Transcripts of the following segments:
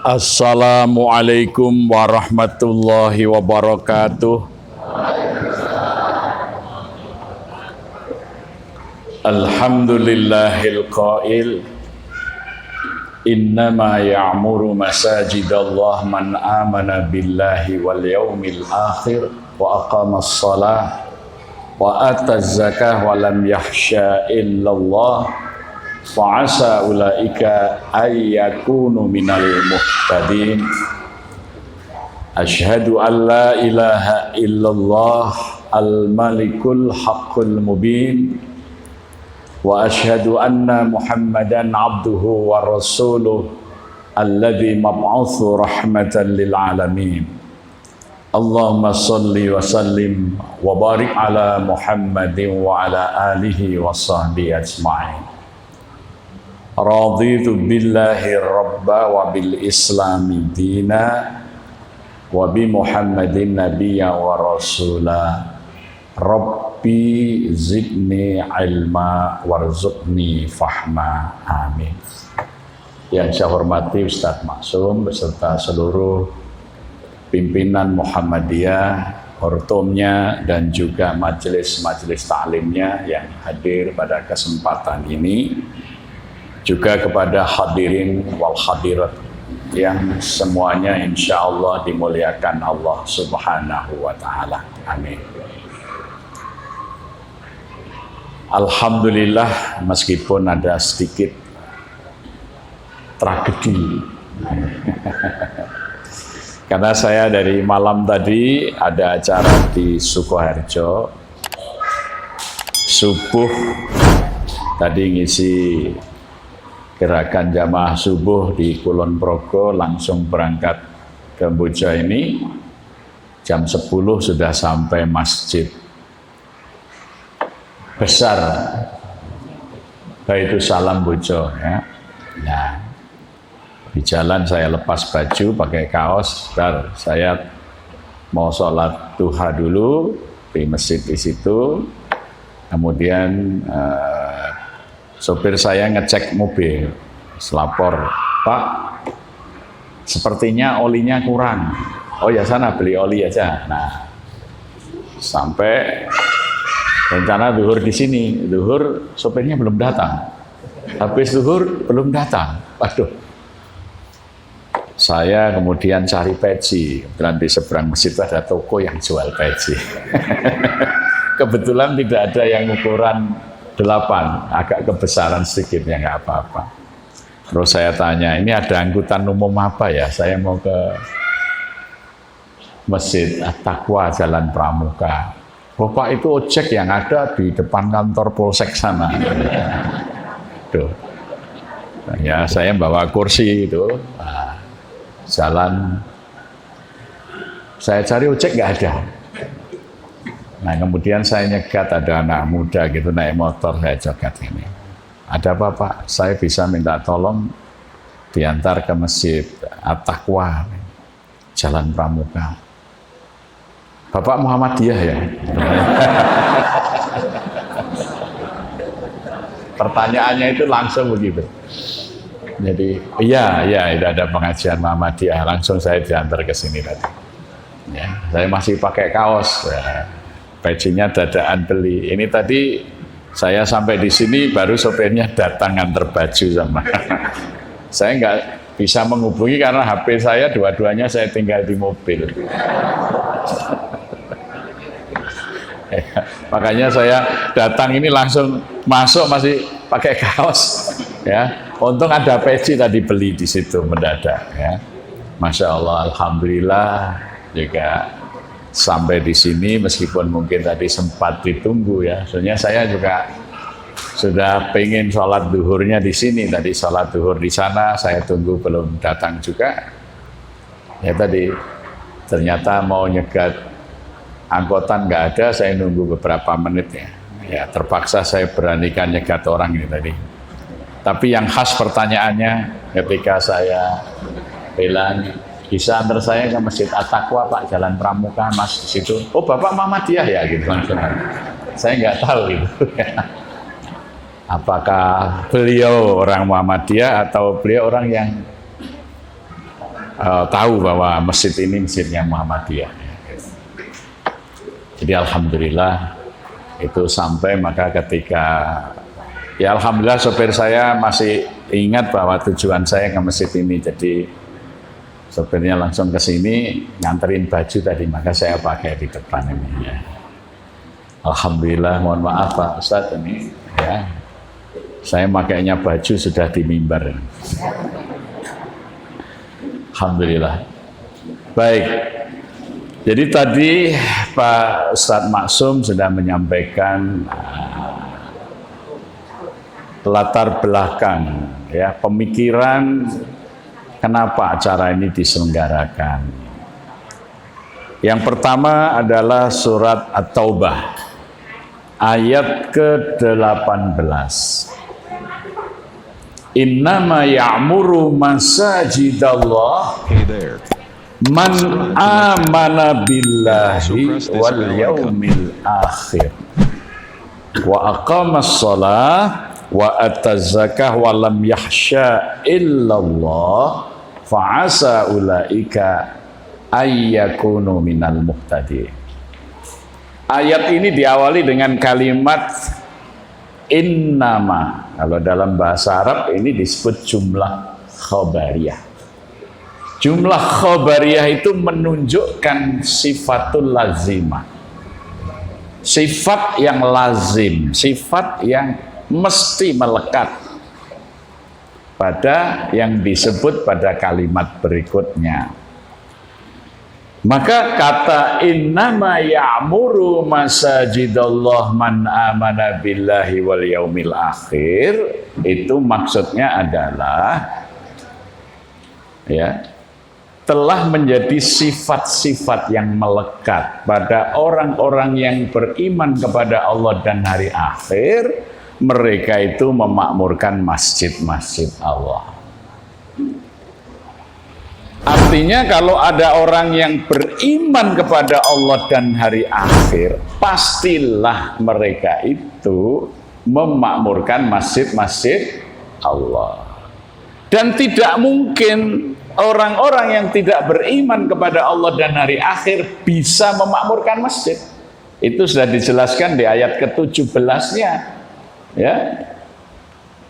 Assalamualaikum warahmatullahi wabarakatuh. Alhamdulillahil qail innama ya'muru masajidallah man amana billahi wal yawmil akhir wa aqamas salah wa ataz zakah wa lam yahsya illallah fa'asa ulaika ayyakunu minal muhtadin. Asyhadu an la ilaha illallah al-malikul haqqul mubin wa asyhadu anna muhammadan abduhu wa rasuluh alladhi mab'uthu rahmatan lil alamin. Allahumma salli wa sallim wa barik ala muhammadin wa ala alihi wa sahbihi ajma'in. Raditu billahi rabba wa bil islami dina wa bi muhammadin nabiyya wa rasula. Rabbi zidni ilma warzuqni fahma. Amin. Yang saya hormati Ustadz Maksum beserta seluruh pimpinan Muhammadiyah, ortomnya dan juga majelis-majelis ta'limnya yang hadir pada kesempatan ini. Juga kepada hadirin wal hadirat yang semuanya insya Allah dimuliakan Allah subhanahu wa ta'ala. Amin. Alhamdulillah, meskipun ada sedikit tragedi karena saya dari malam tadi ada acara di Sukoharjo, subuh tadi ngisi gerakan jamaah subuh di Kulon Progo, langsung berangkat ke Boja ini. Jam 10 sudah sampai masjid besar Baitussalam Bojo ya. Nah, di jalan saya lepas baju, pakai kaos, saya mau sholat duha dulu di masjid di situ. Kemudian sopir saya ngecek mobil, selapor, Pak, sepertinya olinya kurang. Oh ya, sana beli oli aja. Nah, sampai rencana zuhur di sini, zuhur sopirnya belum datang. Habis zuhur belum datang. Waduh. Saya kemudian cari peci. Kebetulan di seberang masjid ada toko yang jual peci. Kebetulan tidak ada yang ukuran 8, agak kebesaran sedikit, ya nggak apa-apa. Terus saya tanya, ini ada angkutan umum apa ya? Saya mau ke Masjid At-Taqwa Jalan Pramuka. Bapak, itu ojek yang ada di depan kantor Polsek sana. Tuh. Ya, saya bawa kursi itu. Nah, jalan, saya cari ojek nggak ada. Nah, kemudian saya nyegat, ada anak muda gitu naik motor, saya joget ini. Ada apa Pak? Saya bisa minta tolong diantar ke Masjid At-Taqwa Jalan Pramuka. Bapak Muhammadiyah ya? Pertanyaannya itu langsung begitu. Jadi, iya, itu ada pengajian Muhammadiyah. Langsung saya diantar ke sini tadi. Ya, saya masih pakai kaos. Ya. Pecinya dadaan beli. Ini tadi saya sampai di sini baru sopirnya datang nganter baju sama. Saya nggak bisa menghubungi karena HP saya dua-duanya saya tinggal di mobil. Makanya saya datang ini langsung masuk masih pakai kaos. Ya, untung ada peci tadi beli di situ mendadak. Ya, Masya Allah, alhamdulillah juga. Sampai di sini meskipun mungkin tadi sempat ditunggu ya. Soalnya saya juga sudah pengen sholat duhurnya di sini. Tadi sholat duhur di sana, saya tunggu belum datang juga. Ya tadi ternyata mau nyegat angkutan nggak ada, saya nunggu beberapa menit ya. Ya terpaksa saya beranikan nyegat orang ini tadi. Tapi yang khas pertanyaannya ketika saya bilang, bisa antar saya ke Masjid At-Taqwa Pak, Jalan Pramuka Mas di situ. Oh Bapak Muhammadiyah ya gitu langsung. Saya nggak tahu gitu. Apakah beliau orang Muhammadiyah atau beliau orang yang tahu bahwa masjid ini masjidnya Muhammadiyah. Jadi alhamdulillah itu sampai, maka ketika ya alhamdulillah sopir saya masih ingat bahwa tujuan saya ke masjid ini. Jadi sopirnya langsung ke sini nganterin baju tadi, maka saya pakai di depan ini ya. Alhamdulillah, mohon maaf Pak Ustadz ini ya. Saya makainya baju sudah di mimbar. Alhamdulillah. Baik. Jadi tadi Pak Ustadz Maksum sudah menyampaikan latar belakang ya, pemikiran kenapa acara ini diselenggarakan. Yang pertama adalah surat At-Taubah ayat ke-18. Innama ya'muru masajidallah man amana billahi wal yaumil akhir wa aqamas shalah wa ataz zakah wa lam yahsya illallah fa'asa ulaika ayyakunu minal muhtadin. Ayat ini diawali dengan kalimat innama. Kalau dalam bahasa Arab ini disebut jumlah khobariyah. Jumlah khobariyah itu menunjukkan sifatul lazimah. Sifat yang lazim, sifat yang mesti melekat pada yang disebut pada kalimat berikutnya. Maka kata innama ya'muru masajidallah man amana billahi wal yaumil akhir itu maksudnya adalah ya, telah menjadi sifat-sifat yang melekat pada orang-orang yang beriman kepada Allah dan hari akhir. Mereka itu memakmurkan masjid-masjid Allah. Artinya kalau ada orang yang beriman kepada Allah dan hari akhir, pastilah mereka itu memakmurkan masjid-masjid Allah. Dan tidak mungkin orang-orang yang tidak beriman kepada Allah dan hari akhir bisa memakmurkan masjid. Itu sudah dijelaskan di ayat ke-17-nya. Ya.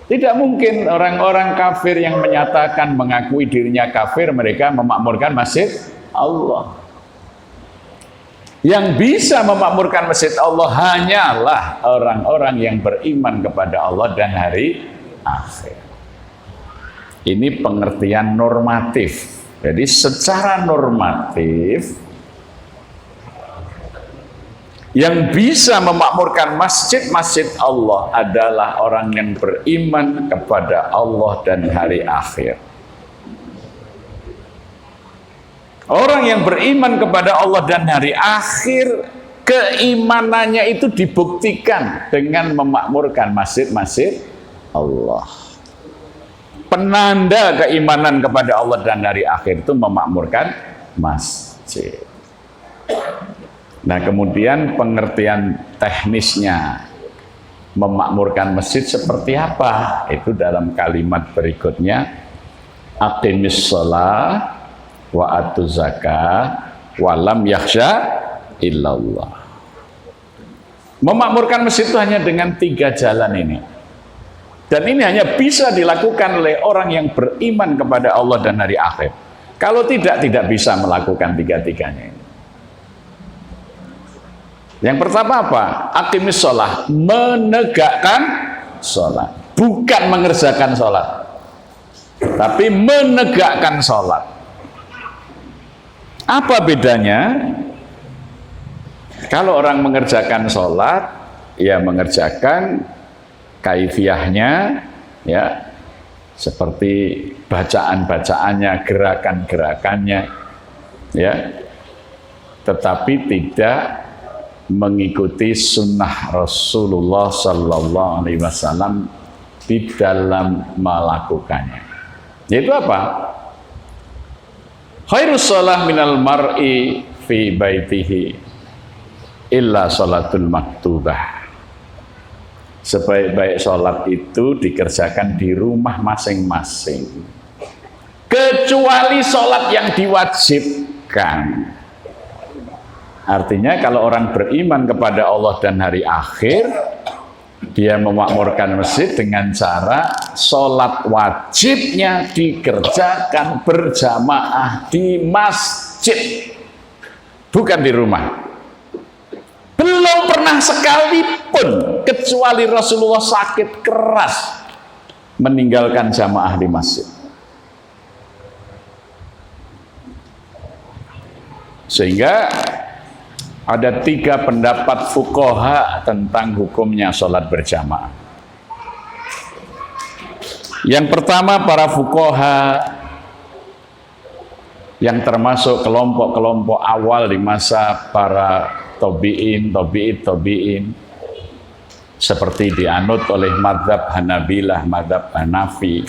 Tidak mungkin orang-orang kafir yang menyatakan mengakui dirinya kafir, mereka memakmurkan masjid Allah. Yang bisa memakmurkan masjid Allah hanyalah orang-orang yang beriman kepada Allah dan hari akhir. Ini pengertian normatif. Jadi secara normatif yang bisa memakmurkan masjid-masjid Allah adalah orang yang beriman kepada Allah dan hari akhir. Orang yang beriman kepada Allah dan hari akhir, keimanannya itu dibuktikan dengan memakmurkan masjid-masjid Allah. Penanda keimanan kepada Allah dan hari akhir itu memakmurkan masjid. Nah, kemudian pengertian teknisnya memakmurkan masjid seperti apa? Itu dalam kalimat berikutnya, aqimis shalah wa atuz zakah wa lam yakhsha illallah. Memakmurkan masjid itu hanya dengan 3 jalan ini. Dan ini hanya bisa dilakukan oleh orang yang beriman kepada Allah dan hari akhir. Kalau tidak bisa melakukan 3-tiganya ini. Yang pertama apa? Aqimis sholat, menegakkan sholat. Bukan mengerjakan sholat, tapi menegakkan sholat. Apa bedanya? Kalau orang mengerjakan sholat, ya mengerjakan kaifiyahnya, ya seperti bacaan-bacaannya, gerakan-gerakannya, ya, tetapi tidak mengikuti sunnah Rasulullah Sallallahu Alaihi Wasallam di dalam melakukannya. Yaitu apa? Khairus shalah minal mar'i fi baitihi illa sholatul maktubah. Sebaik-baik sholat itu dikerjakan di rumah masing-masing, kecuali sholat yang diwajibkan. Artinya kalau orang beriman kepada Allah dan hari akhir, dia memakmurkan masjid dengan cara sholat wajibnya dikerjakan berjamaah di masjid, bukan di rumah. Belum pernah sekalipun, kecuali Rasulullah sakit keras, meninggalkan jamaah di masjid. Sehingga ada 3 pendapat fuqaha tentang hukumnya sholat berjamaah. Yang pertama, para fuqaha yang termasuk kelompok-kelompok awal di masa para tabi'in, seperti dianut oleh mazhab Hanabilah, mazhab Hanafi.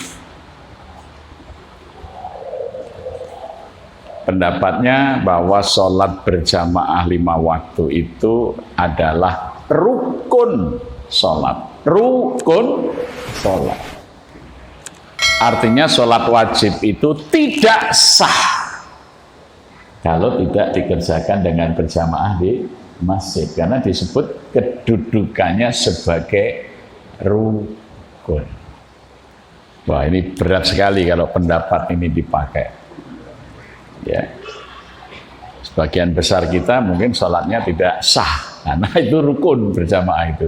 Pendapatnya bahwa sholat berjamaah 5 waktu itu adalah rukun sholat. Rukun sholat. Artinya sholat wajib itu tidak sah kalau tidak dikerjakan dengan berjamaah di masjid. Karena disebut kedudukannya sebagai rukun. Wah, ini berat sekali kalau pendapat ini dipakai. Ya, sebagian besar kita mungkin sholatnya tidak sah karena itu rukun berjamaah itu.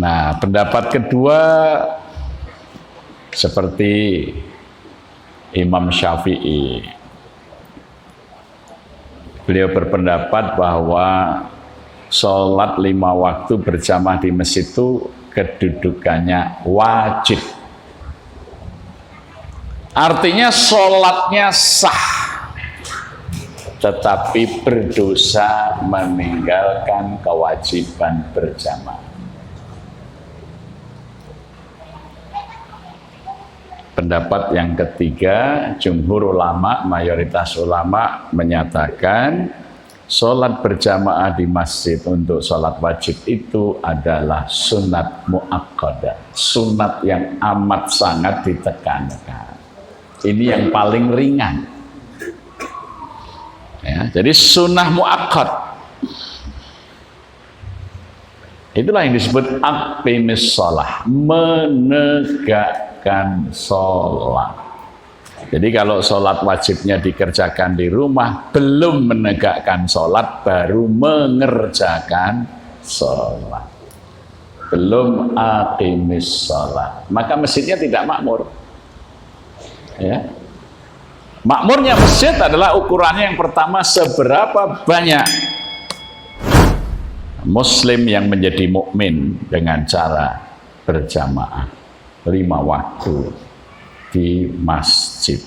Nah, pendapat kedua seperti Imam Syafi'i, beliau berpendapat bahwa sholat 5 waktu berjamaah di masjid itu kedudukannya wajib. Artinya sholatnya sah, tetapi berdosa meninggalkan kewajiban berjamaah. Pendapat yang ketiga, jumhur ulama, mayoritas ulama menyatakan sholat berjamaah di masjid untuk sholat wajib itu adalah sunat muakkadah, sunat yang amat sangat ditekankan. Ini yang paling ringan. Ya, jadi sunnah muakkad. Itulah yang disebut aqimis shalah, menegakkan sholat. Jadi kalau sholat wajibnya dikerjakan di rumah, belum menegakkan sholat, baru mengerjakan sholat. Belum aqimis shalah. Maka masjidnya tidak makmur. Ya. Makmurnya masjid adalah ukurannya yang pertama, seberapa banyak muslim yang menjadi mukmin dengan cara berjamaah 5 waktu di masjid.